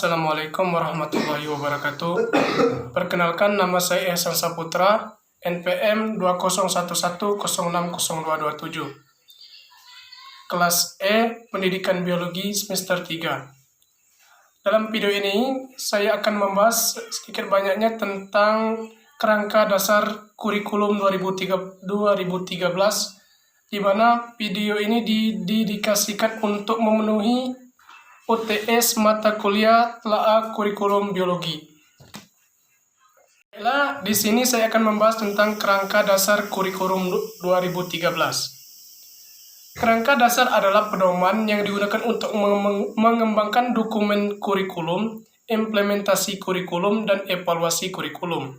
Assalamualaikum warahmatullahi wabarakatuh. Perkenalkan, nama saya Ihsan Saputra, NPM 2011060227. Kelas E, Pendidikan Biologi semester 3. Dalam video ini, saya akan membahas sedikit banyaknya tentang kerangka dasar kurikulum 2013, di mana video ini didedikasikan untuk memenuhi UTS mata kuliah telaah kurikulum biologi. Di sini saya akan membahas tentang kerangka dasar kurikulum 2013. Kerangka dasar adalah pedoman yang digunakan untuk mengembangkan dokumen kurikulum, implementasi kurikulum, dan evaluasi kurikulum.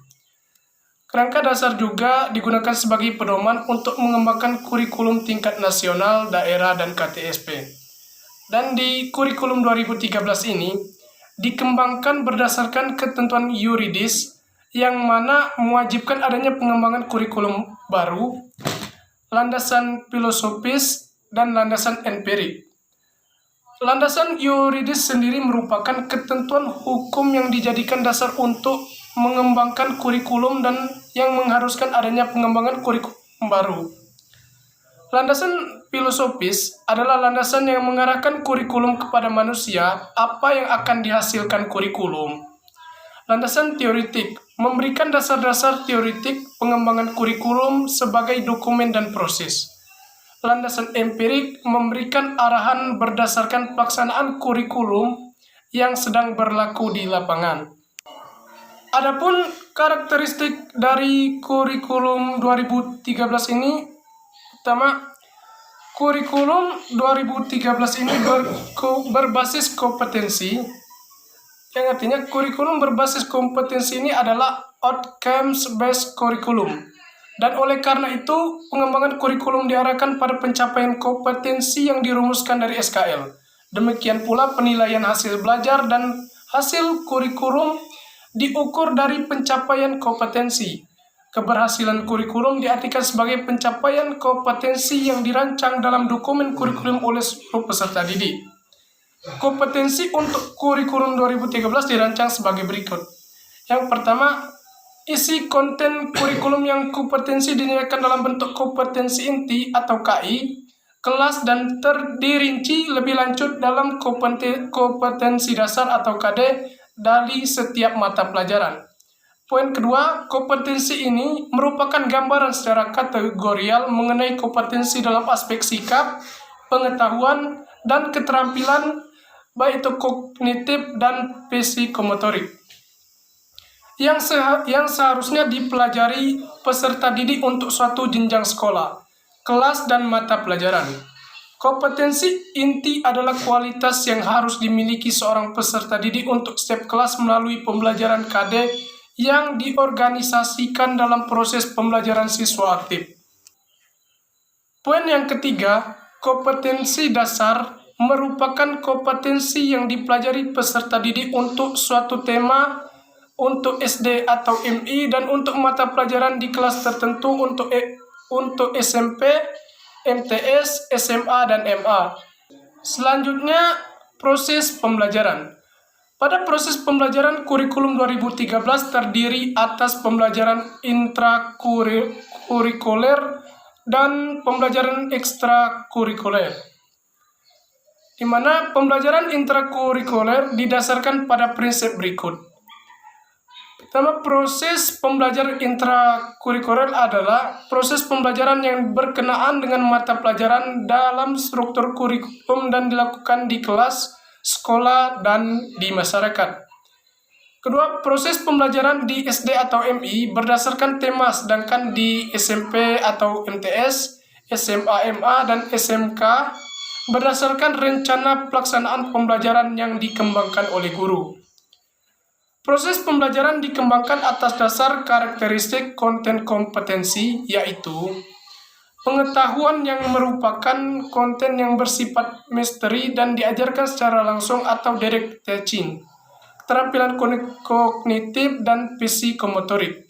Kerangka dasar juga digunakan sebagai pedoman untuk mengembangkan kurikulum tingkat nasional, daerah, dan KTSP. Dan di kurikulum 2013 ini dikembangkan berdasarkan ketentuan yuridis yang mana mewajibkan adanya pengembangan kurikulum baru, landasan filosofis, dan landasan empirik. Landasan yuridis sendiri merupakan ketentuan hukum yang dijadikan dasar untuk mengembangkan kurikulum dan yang mengharuskan adanya pengembangan kurikulum baru. Landasan filosofis adalah landasan yang mengarahkan kurikulum kepada manusia, apa yang akan dihasilkan kurikulum. Landasan teoritik memberikan dasar-dasar teoritik pengembangan kurikulum sebagai dokumen dan proses. Landasan empirik memberikan arahan berdasarkan pelaksanaan kurikulum yang sedang berlaku di lapangan. Adapun karakteristik dari kurikulum 2013 ini, pertama, kurikulum 2013 ini berbasis kompetensi, yang artinya kurikulum berbasis kompetensi ini adalah outcomes based curriculum. Dan oleh karena itu, pengembangan kurikulum diarahkan pada pencapaian kompetensi yang dirumuskan dari SKL. Demikian pula penilaian hasil belajar dan hasil kurikulum diukur dari pencapaian kompetensi. Keberhasilan kurikulum diartikan sebagai pencapaian kompetensi yang dirancang dalam dokumen kurikulum oleh seluruh peserta didik. Kompetensi untuk kurikulum 2013 dirancang sebagai berikut. Yang pertama, isi konten kurikulum yang kompetensi dinyatakan dalam bentuk kompetensi inti atau KI, kelas, dan terdirinci lebih lanjut dalam kompetensi dasar atau KD dari setiap mata pelajaran. Poin kedua, kompetensi ini merupakan gambaran secara kategorial mengenai kompetensi dalam aspek sikap, pengetahuan, dan keterampilan, baik itu kognitif dan psikomotorik, yang seharusnya dipelajari peserta didik untuk suatu jenjang sekolah, kelas, dan mata pelajaran. Kompetensi inti adalah kualitas yang harus dimiliki seorang peserta didik untuk setiap kelas melalui pembelajaran KD yang diorganisasikan dalam proses pembelajaran siswa aktif. Poin yang ketiga, kompetensi dasar merupakan kompetensi yang dipelajari peserta didik untuk suatu tema, untuk SD atau MI, dan untuk mata pelajaran di kelas tertentu untuk SMP, MTS, SMA, dan MA. Selanjutnya, proses pembelajaran. Pada proses pembelajaran, kurikulum 2013 terdiri atas pembelajaran intrakurikuler dan pembelajaran ekstrakurikuler, di mana pembelajaran intrakurikuler didasarkan pada prinsip berikut. Pertama, proses pembelajaran intrakurikuler adalah proses pembelajaran yang berkenaan dengan mata pelajaran dalam struktur kurikulum dan dilakukan di kelas, sekolah, dan di masyarakat. Kedua, proses pembelajaran di SD atau MI berdasarkan tema, sedangkan di SMP atau MTS, SMA, MA, dan SMK berdasarkan rencana pelaksanaan pembelajaran yang dikembangkan oleh guru. Proses pembelajaran dikembangkan atas dasar karakteristik konten kompetensi, yaitu pengetahuan yang merupakan konten yang bersifat misteri dan diajarkan secara langsung atau direct teaching, keterampilan kognitif dan psikomotorik.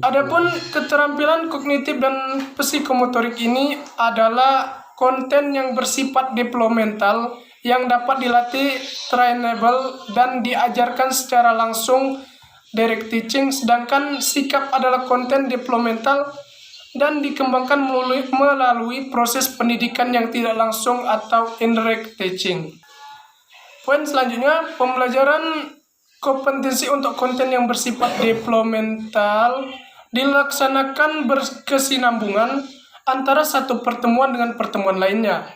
Adapun keterampilan kognitif dan psikomotorik ini adalah konten yang bersifat developmental yang dapat dilatih, trainable, dan diajarkan secara langsung, direct teaching, sedangkan sikap adalah konten developmental dan dikembangkan melalui proses pendidikan yang tidak langsung atau indirect teaching. Poin selanjutnya, pembelajaran kompetensi untuk konten yang bersifat developmental dilaksanakan berkesinambungan antara satu pertemuan dengan pertemuan lainnya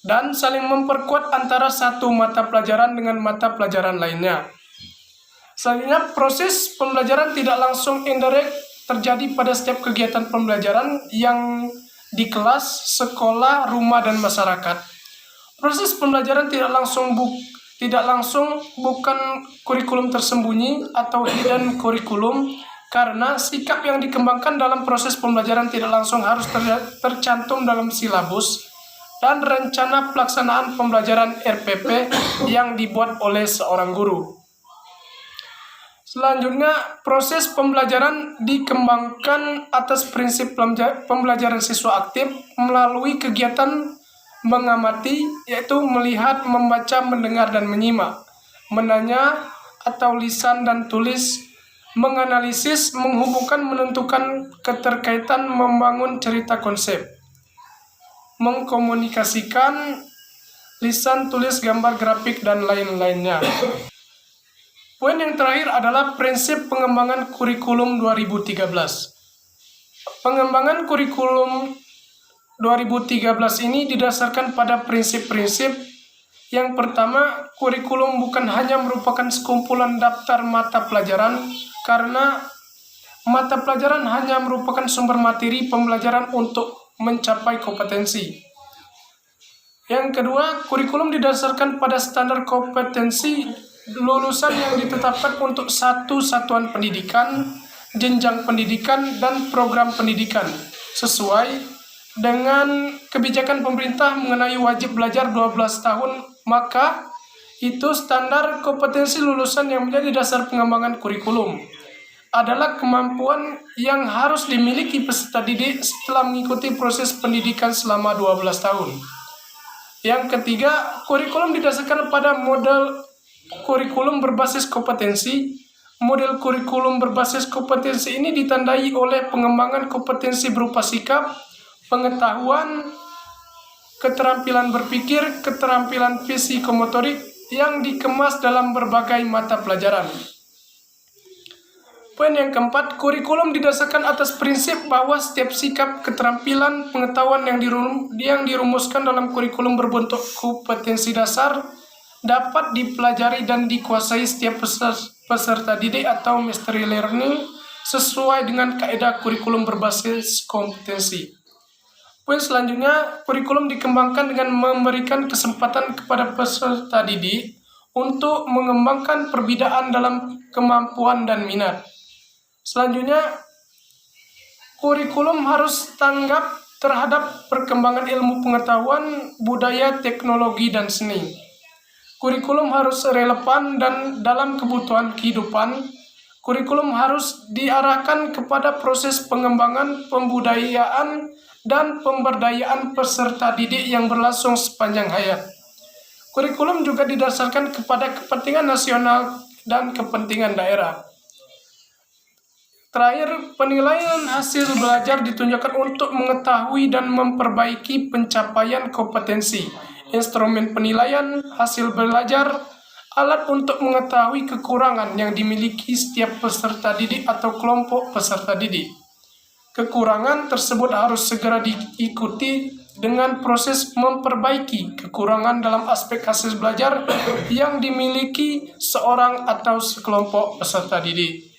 dan saling memperkuat antara satu mata pelajaran dengan mata pelajaran lainnya. Selanjutnya, proses pembelajaran tidak langsung indirect terjadi pada setiap kegiatan pembelajaran yang di kelas, sekolah, rumah, dan masyarakat. Proses pembelajaran tidak langsung bukan kurikulum tersembunyi atau hidden kurikulum, karena sikap yang dikembangkan dalam proses pembelajaran tidak langsung harus tercantum dalam silabus dan rencana pelaksanaan pembelajaran RPP yang dibuat oleh seorang guru. Selanjutnya, proses pembelajaran dikembangkan atas prinsip pembelajaran siswa aktif melalui kegiatan mengamati, yaitu melihat, membaca, mendengar, dan menyimak, menanya atau lisan dan tulis, menganalisis, menghubungkan, menentukan keterkaitan, membangun cerita konsep, mengkomunikasikan, lisan, tulis, gambar, grafik, dan lain-lainnya. Poin yang terakhir adalah prinsip pengembangan kurikulum 2013. Pengembangan kurikulum 2013 ini didasarkan pada prinsip-prinsip. Yang pertama, kurikulum bukan hanya merupakan sekumpulan daftar mata pelajaran, karena mata pelajaran hanya merupakan sumber materi pembelajaran untuk mencapai kompetensi. Yang kedua, kurikulum didasarkan pada standar kompetensi lulusan yang ditetapkan untuk satu satuan pendidikan, jenjang pendidikan, dan program pendidikan, sesuai dengan kebijakan pemerintah mengenai wajib belajar 12 tahun, maka itu standar kompetensi lulusan yang menjadi dasar pengembangan kurikulum adalah kemampuan yang harus dimiliki peserta didik setelah mengikuti proses pendidikan selama 12 tahun. Yang ketiga, kurikulum didasarkan pada model kurikulum berbasis kompetensi. Model kurikulum berbasis kompetensi ini ditandai oleh pengembangan kompetensi berupa sikap, pengetahuan, keterampilan berpikir, keterampilan psikomotorik yang dikemas dalam berbagai mata pelajaran. Poin yang keempat, kurikulum didasarkan atas prinsip bahwa setiap sikap, keterampilan, pengetahuan yang dirumuskan dalam kurikulum berbentuk kompetensi dasar dapat dipelajari dan dikuasai setiap peserta didik atau mastery learning sesuai dengan kaidah kurikulum berbasis kompetensi. Poin selanjutnya, kurikulum dikembangkan dengan memberikan kesempatan kepada peserta didik untuk mengembangkan perbedaan dalam kemampuan dan minat. Selanjutnya, kurikulum harus tanggap terhadap perkembangan ilmu pengetahuan, budaya, teknologi, dan seni. Kurikulum harus relevan dan dalam kebutuhan kehidupan. Kurikulum harus diarahkan kepada proses pengembangan, pembudayaan, dan pemberdayaan peserta didik yang berlangsung sepanjang hayat. Kurikulum juga didasarkan kepada kepentingan nasional dan kepentingan daerah. Terakhir, penilaian hasil belajar ditunjukkan untuk mengetahui dan memperbaiki pencapaian kompetensi. Instrumen penilaian hasil belajar, alat untuk mengetahui kekurangan yang dimiliki setiap peserta didik atau kelompok peserta didik. Kekurangan tersebut harus segera diikuti dengan proses memperbaiki kekurangan dalam aspek hasil belajar yang dimiliki seorang atau sekelompok peserta didik.